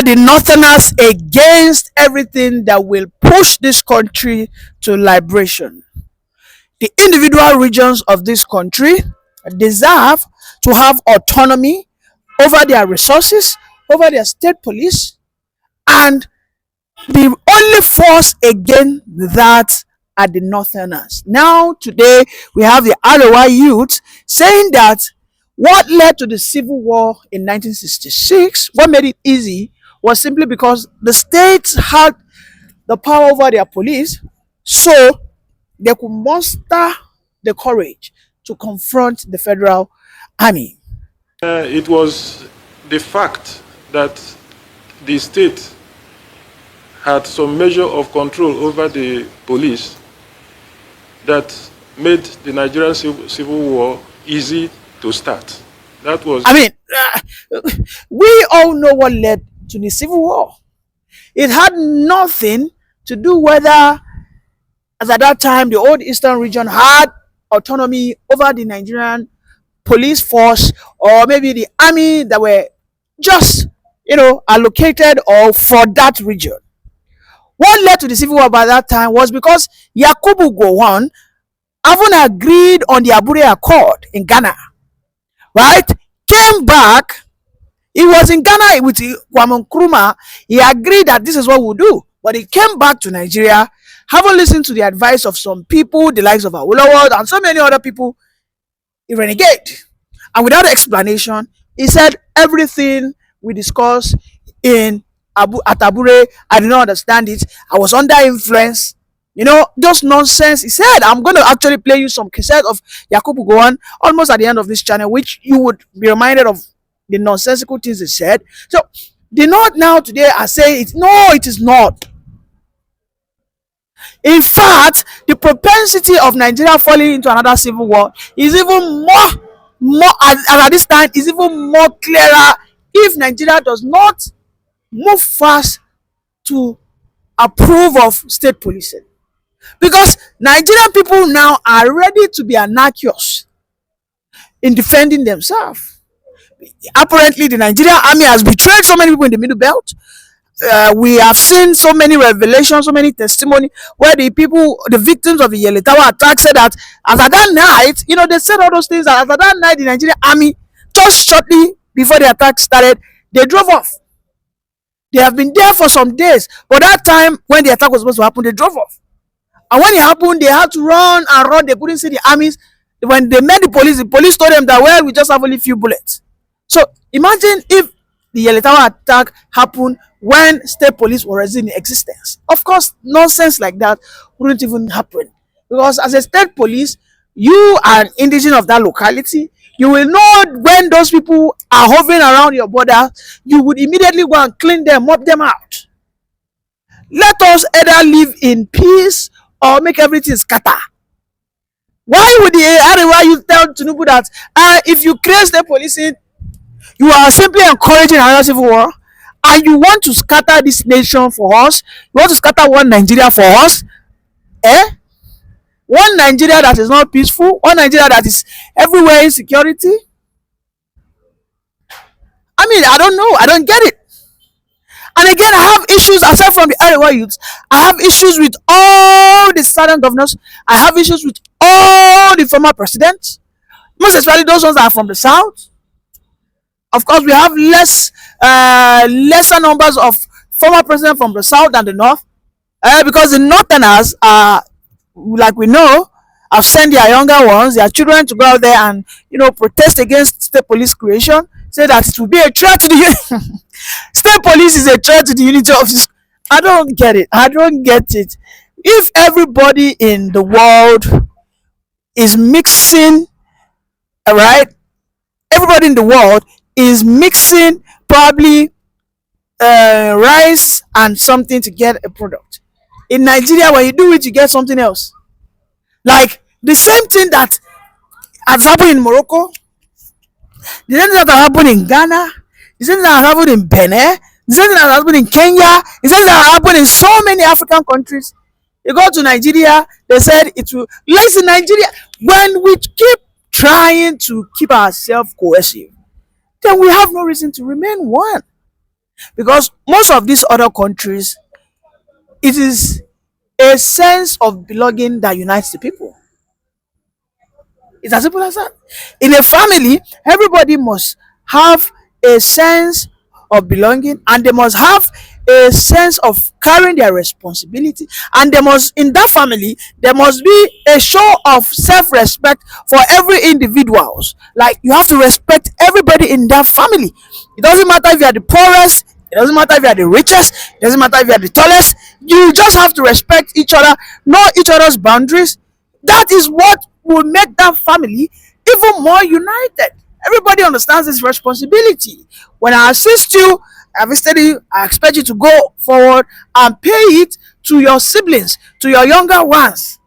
are the Northerners against everything that will push this country to liberation. The individual regions of this country deserve to have autonomy over their resources, over their state police, and the only force against that are the Northerners. Now, today, we have the Arewa youth saying that what led to the civil war in 1966, what made it easy, was simply because the states had the power over their police, so they could muster the courage to confront the federal army. It was the fact that the state had some measure of control over the police that made the Nigerian civil war easy to start. That was... we all know what led to the civil war. It had nothing to do whether, as at that time, the old Eastern region had autonomy over the Nigerian police force, or maybe the army that were just, allocated or for that region. What led to the civil war by that time was because Yakubu Gowon haven't agreed on the Abure Accord in Ghana, right? Came back. He was in Ghana with Kwame Nkrumah. He agreed that this is what we'll do, but he came back to Nigeria, having listened to the advice of some people, the likes of Awolowo and so many other people. He renegade, and without explanation, he said everything we discussed at Abure, I did not understand it. I was under influence. Just nonsense. He said, I'm going to actually play you some cassette of Yakubu Gowon almost at the end of this channel, which you would be reminded of the nonsensical things he said. So, the North now today are saying, it is not. In fact, the propensity of Nigeria falling into another civil war is even more at this time, is even more clearer if Nigeria does not move fast to approve of state policing. Because Nigerian people now are ready to be anarchists in defending themselves. Apparently, the Nigerian army has betrayed so many people in the Middle Belt. We have seen so many revelations, so many testimony where the victims of the Yeletawa attack said that as at that night, they said all those things, that as at that night, the Nigerian army, just shortly before the attack started, they drove off. They have been there for some days, but that time when the attack was supposed to happen, they drove off. And when it happened, they had to run and run. They couldn't see the armies. When they met the police told them that, well, we just have only few bullets. So imagine if the Yeletawa attack happened when state police were already in existence. Of course, nonsense like that wouldn't even happen. Because as a state police, you are an indigenous of that locality. You will know when those people are hovering around your border. You would immediately go and clean them, mop them out. Let us either live in peace or make everything scatter. Why would the Arewa you tell Tinubu that if you create state policing, you are simply encouraging another civil war, and you want to scatter this nation for us? You want to scatter one Nigeria for us? One Nigeria that is not peaceful, one Nigeria that is everywhere insecurity. I don't know. I don't get it. And again, I have issues, aside from the Arewa youths, I have issues with all the southern governors. I have issues with all the former presidents, most especially those ones that are from the south. Of course, we have lesser numbers of former presidents from the south than the north, because the northerners are, like we know, have sent their younger ones, their children, to go out there and protest against state police creation, say that it will be a threat to the state police is a threat to the unity of this. I don't get it. I don't get it. If everybody in the world is mixing, all right, everybody in the world is mixing probably rice and something to get a product. In Nigeria, when you do it, you get something else. Like the same thing that has happened in Morocco, the same thing that has happened in Ghana, the same thing that has happened in Benin, the same thing that has happened in Kenya, the same thing that has happened in so many African countries. You go to Nigeria, they said it will. Let's in Nigeria, when we keep trying to keep ourselves cohesive, then we have no reason to remain one. because most of these other countries, it is a sense of belonging that unites the people. It's as simple as that. In a family, everybody must have a sense of belonging, and they must have a sense of carrying their responsibility, and they must, in that family, there must be a show of self-respect for every individuals. Like, you have to respect everybody in that family. It doesn't matter if you are the poorest, it doesn't matter if you are the richest, it doesn't matter if you are the tallest. You just have to respect each other, know each other's boundaries. That is what will make that family even more united. Everybody understands this responsibility. When I assist you, I visited you, I expect you to go forward and pay it to your siblings, to your younger ones.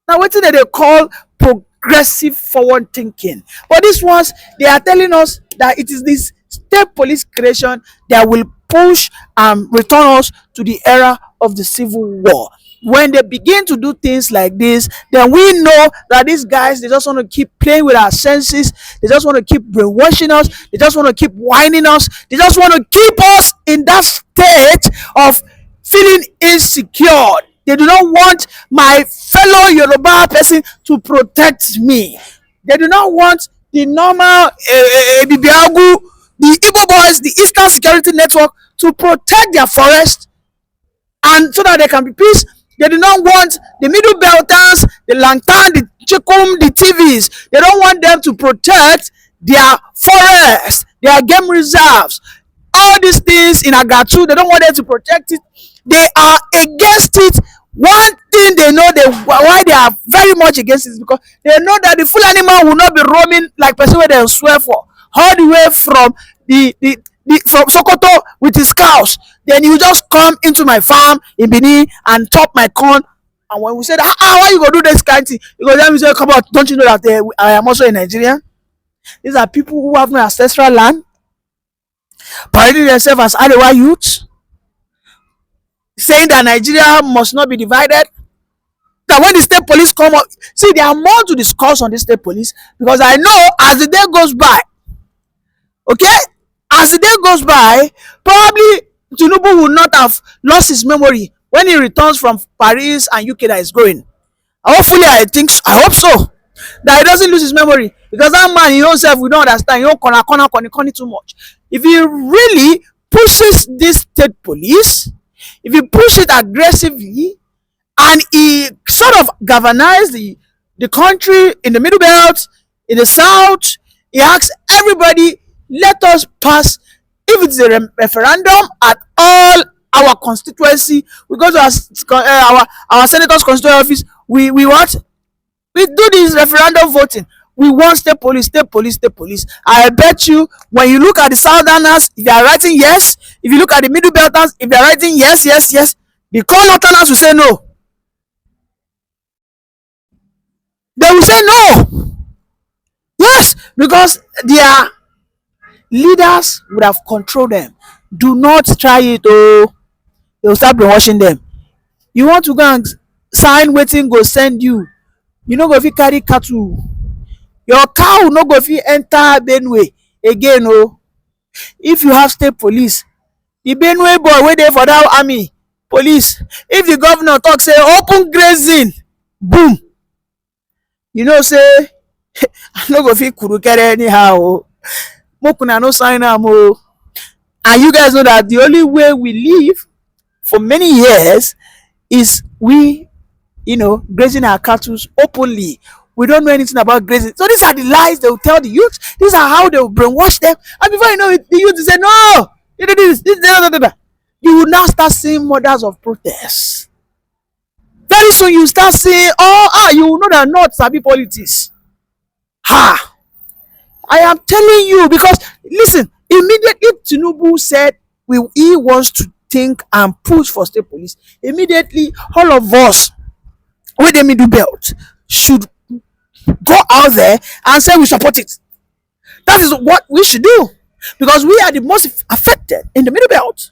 Now, what they call progressive forward thinking. But these ones, they are telling us that it is this state police creation that will push and return us to the era of the civil war. When they begin to do things like this, then we know that these guys, they just want to keep playing with our senses. They just want to keep brainwashing us. They just want to keep whining us. They just want to keep us in that state of feeling insecure. They do not want my fellow Yoruba person to protect me. They do not want the normal Bibiagu, the Igbo boys, the Eastern Security Network to protect their forest, and so that there can be peace. They do not want the middle belters, the Langtan, the Chikum, the TVs. They don't want them to protect their forests, their game reserves. All these things in Agatu, they don't want them to protect it. They are against it. One thing they know, why they are very much against it is because they know that the full animal will not be roaming like person where they swear for, all the way from from Sokoto with his cows. Then you just come into my farm in Benin and chop my corn. And when we said, why you go do this kind of thing? Because then we say, come on, don't you know that I am also a Nigerian? These are people who have no ancestral land, parading themselves as Arewa youths, saying that Nigeria must not be divided. That when the state police come up, see, there are more to discuss on the state police, because I know as the day goes by, okay, as the day goes by, probably Tinubu will not have lost his memory when he returns from Paris and UK that is going. Hopefully, I hope so, that he doesn't lose his memory, because that man himself, we don't understand. He don't corner too much. If he really pushes this state police, if he push it aggressively, and he sort of galvanize the country in the middle belt, in the south, he asks everybody, let us pass, if it's a referendum at all our constituency, we go to our senators constituency office, we what, we do this referendum voting. We want state police, state police, state police. I bet you, when you look at the southerners, if they are writing yes, if you look at the middle belters, if they are writing yes, yes, yes, the core northerners will say no. They will say no. Yes, because their leaders would have controlled them. Do not try it, oh. They will start brainwashing them. You want to go and sign wetin go send you, you no go fit carry cattle. Your cow no go fit enter Benue again, oh. If you have state police, the Benue boy wey dey for that army police, if the governor talk say open grazing, boom, you know say I no go fit kurukere anyhow, oh. Make una no sign am, oh. And you guys know that the only way we live for many years is we, grazing our cattle openly. We don't know anything about grazing. So these are the lies they will tell the youth. These are how they will brainwash them. And before you know it, the youth will say, no, you do this, you will now start seeing mothers of protests. Very soon you start seeing, you will know that not sabi politics. I am telling you, because listen, immediately Tinubu said he wants to think and push for state police, immediately all of us with the middle belt should go out there and say we support it. That is what we should do, because we are the most affected in the middle belt.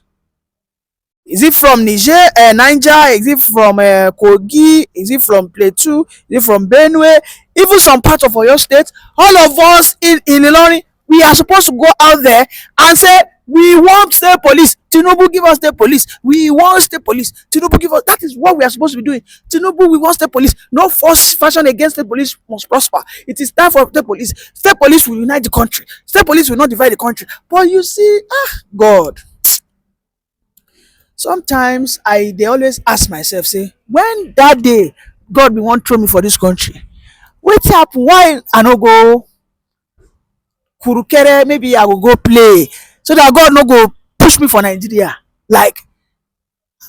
Is it from Niger, Is it from Kogi? Is it from Plateau? Is it from Benue? Even some parts of Oyo State. All of us in Ilorin, we are supposed to go out there and say We want state police. Tinubu give us state police. We want state police. Tinubu give us. That is what we are supposed to be doing. Tinubu, we want state police. No force fashion against state police must prosper. It is time for state police. State police will unite the country. State police will not divide the country. But you see, God. Sometimes they always ask myself, say, when that day God be want throw me for this country, wetin happen? Why I no go kurukere? Maybe I will go play so that God no go push me for Nigeria. Like,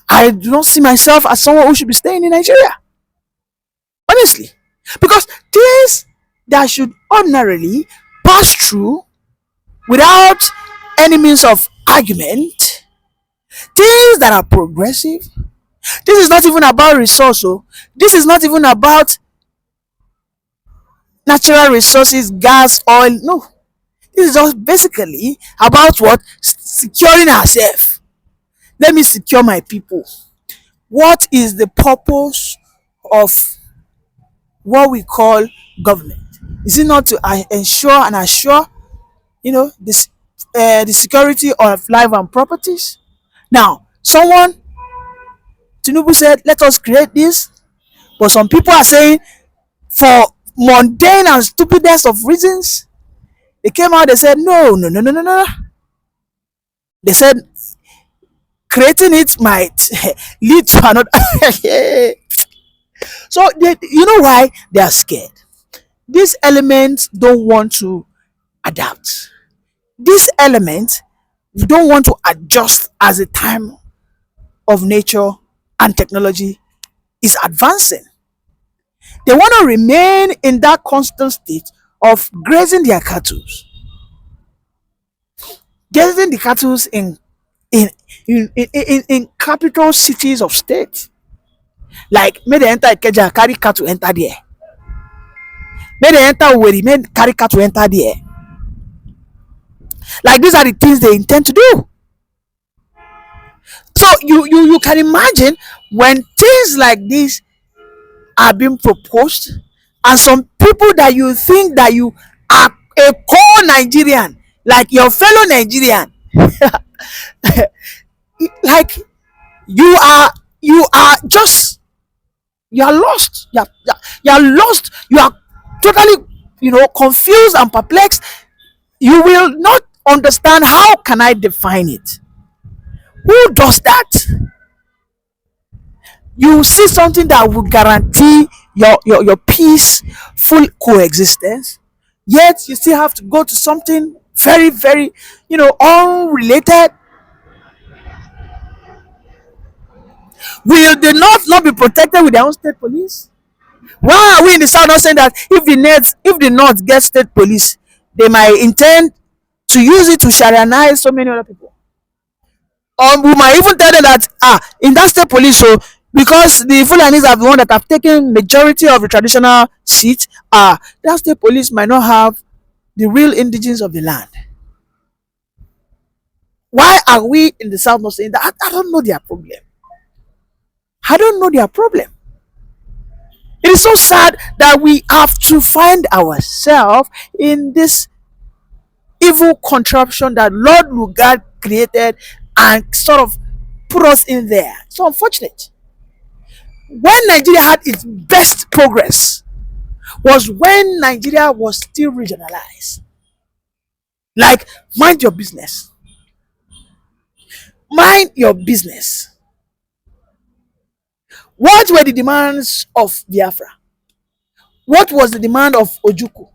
I do not see myself as someone who should be staying in Nigeria, honestly, because things that should ordinarily pass through without any means of argument, things that are progressive. This is not even about resource. Oh, this is not even about natural resources, gas, oil. No, this is just basically about what? Securing ourselves. Let me secure my people. What is the purpose of what we call government? Is it not to ensure and assure, this the security of life and properties? Now, someone, Tinubu said, let us create this, but some people are saying, for mundane and stupidest of reasons, they came out. They said, no, no, no, no, no, no. They said creating it might lead to another. So you know why they are scared? These elements don't want to adapt. These elements don't want to adjust as the time of nature and technology is advancing. They want to remain in that constant state of grazing the cattle in capital cities of states. Like, make they enter Ikeja, carry cattle enter there. Make they enter Owerri, make carry cattle enter there. Like, these are the things they intend to do. So you can imagine when things like this are being proposed, and some people that you think that you are a core Nigerian, like your fellow Nigerian, like you are just, you are lost. You are lost. You are totally, confused and perplexed. You will not understand. How can I define it? Who does that? You see something that will guarantee your peaceful coexistence, yet you still have to go to something very, very, unrelated. Will the north not be protected with their own state police? Why are we in the south not saying that if the north gets state police, they might intend to use it to Sharianize so many other people? Or we might even tell them that, in that state police, so because the Fulanis are the one that have taken majority of the traditional seats, that state police might not have the real indigenes of the land. Why are we in the south not saying that? I don't know their problem. I don't know their problem. It is so sad that we have to find ourselves in this evil contraption that Lord Lugard created and sort of put us in there. It's so unfortunate. When Nigeria had its best progress was when Nigeria was still regionalized. Like, mind your business. Mind your business. What were the demands of Biafra? What was the demand of Ojukwu?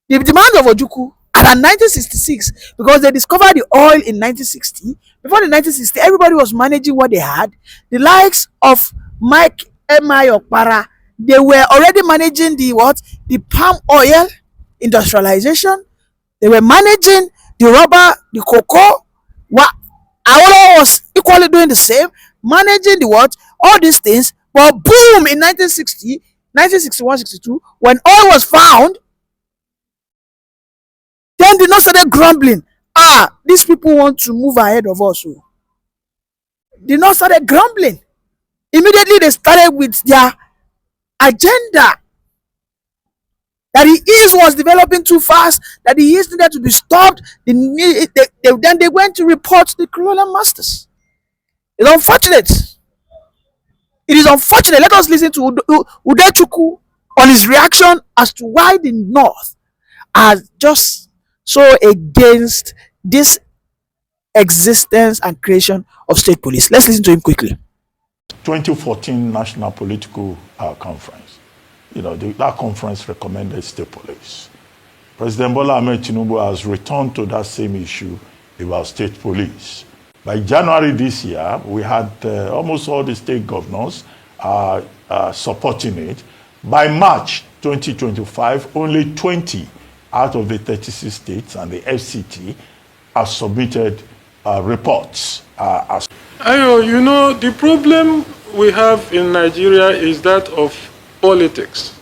The demand of Ojukwu at 1966, because they discovered the oil in 1960. Before the 1960, everybody was managing what they had. The likes of Mike M.I. Okpara, they were already managing the palm oil industrialization. They were managing the rubber, the cocoa. Awolowo was equally doing the same, managing the all these things. But boom, in 1960, 1961, 62, when oil was found, then they not started grumbling. These people want to move ahead of us. So they not started grumbling. Immediately they started with their agenda. that the east was developing too fast, that the east needed to be stopped. Then they went to report the colonial masters. It's unfortunate. It is unfortunate. Let us listen to Udechukwu on his reaction as to why the North are just so against this existence and creation of state police. Let's listen to him quickly. 2014 National Political Conference. That conference recommended state police. President Bola Ahmed Tinubu has returned to that same issue about state police. By January this year, we had almost all the state governors supporting it. By March 2025, only 20 out of the 36 states and the FCT have submitted reports. The problem we have in Nigeria is that of politics.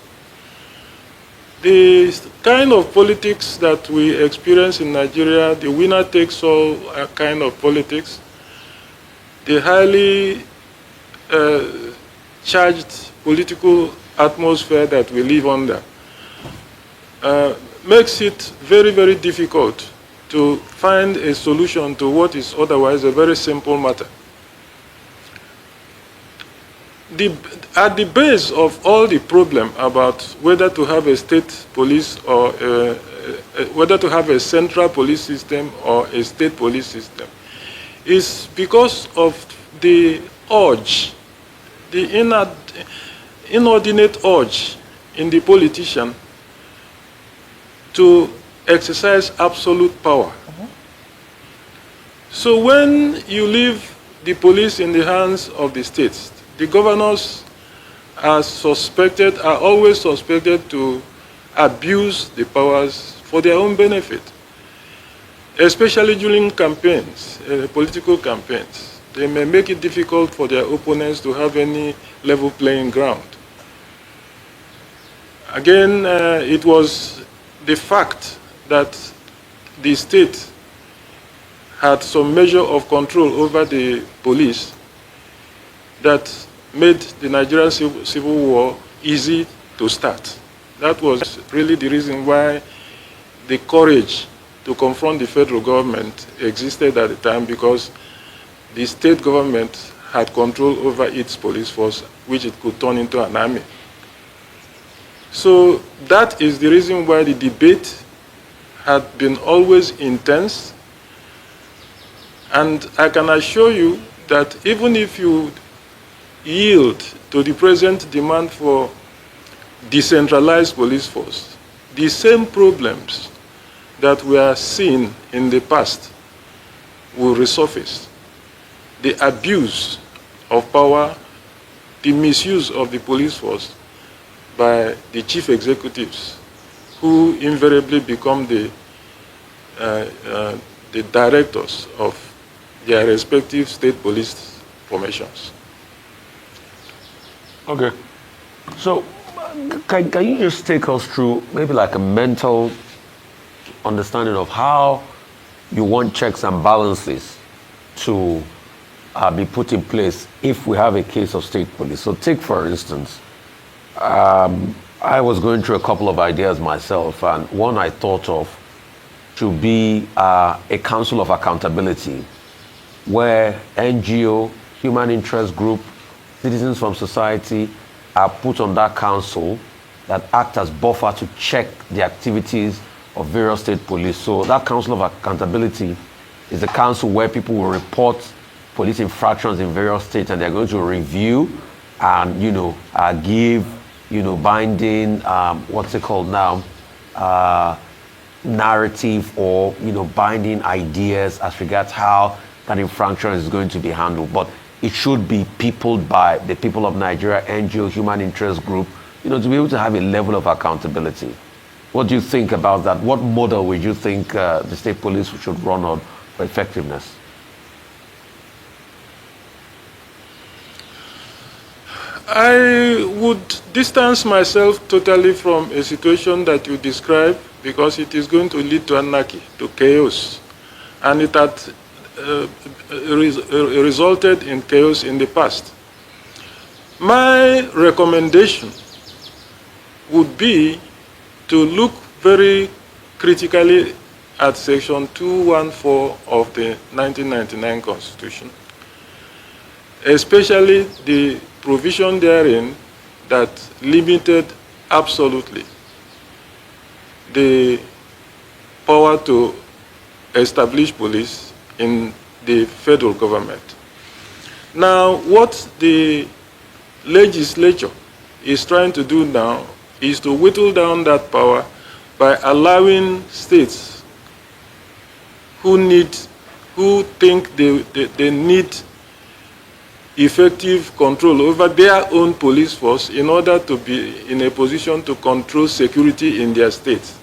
The kind of politics that we experience in Nigeria, the winner takes all kind of politics, the highly charged political atmosphere that we live under, makes it very, very difficult to find a solution to what is otherwise a very simple matter. At the base of all the problem about whether to have a state police or whether to have a central police system or a state police system is because of the urge, the inordinate urge in the politician to exercise absolute power. So when you leave the police in the hands of the states, the governors are always suspected to abuse the powers for their own benefit, especially during campaigns, political campaigns. They may make it difficult for their opponents to have any level playing ground. Again, it was the fact that the state had some measure of control over the police that made the Nigerian civil war easy to start. That was really the reason why the courage to confront the federal government existed at the time, because the state government had control over its police force, which it could turn into an army. So that is the reason why the debate had been always intense. And I can assure you that even if you yield to the present demand for decentralized police force, the same problems that we are seeing in the past will resurface. The abuse of power, the misuse of the police force by the chief executives, who invariably become the directors of their respective state police formations. Okay. So, can you just take us through maybe like a mental understanding of how you want checks and balances to be put in place if we have a case of state police? So take, for instance, I was going through a couple of ideas myself, and one I thought of to be a council of accountability where NGO, human interest group, citizens from society are put on that council that act as buffer to check the activities of various state police. So that council of accountability is a council where people will report police infractions in various states, and they're going to review and give binding what's it called now, narrative or binding ideas as regards how that infraction is going to be handled. But it should be peopled by the people of Nigeria, NGO, human interest group, to be able to have a level of accountability. What do you think about that? What model would you think the state police should run on for effectiveness? I would distance myself totally from a situation that you describe, because it is going to lead to anarchy, to chaos. And it had resulted in chaos in the past. My recommendation would be to look very critically at Section 214 of the 1999 Constitution, especially the provision therein that limited absolutely the power to establish police in the federal government. Now, what the legislature is trying to do now is to whittle down that power by allowing states who think they need effective control over their own police force in order to be in a position to control security in their states.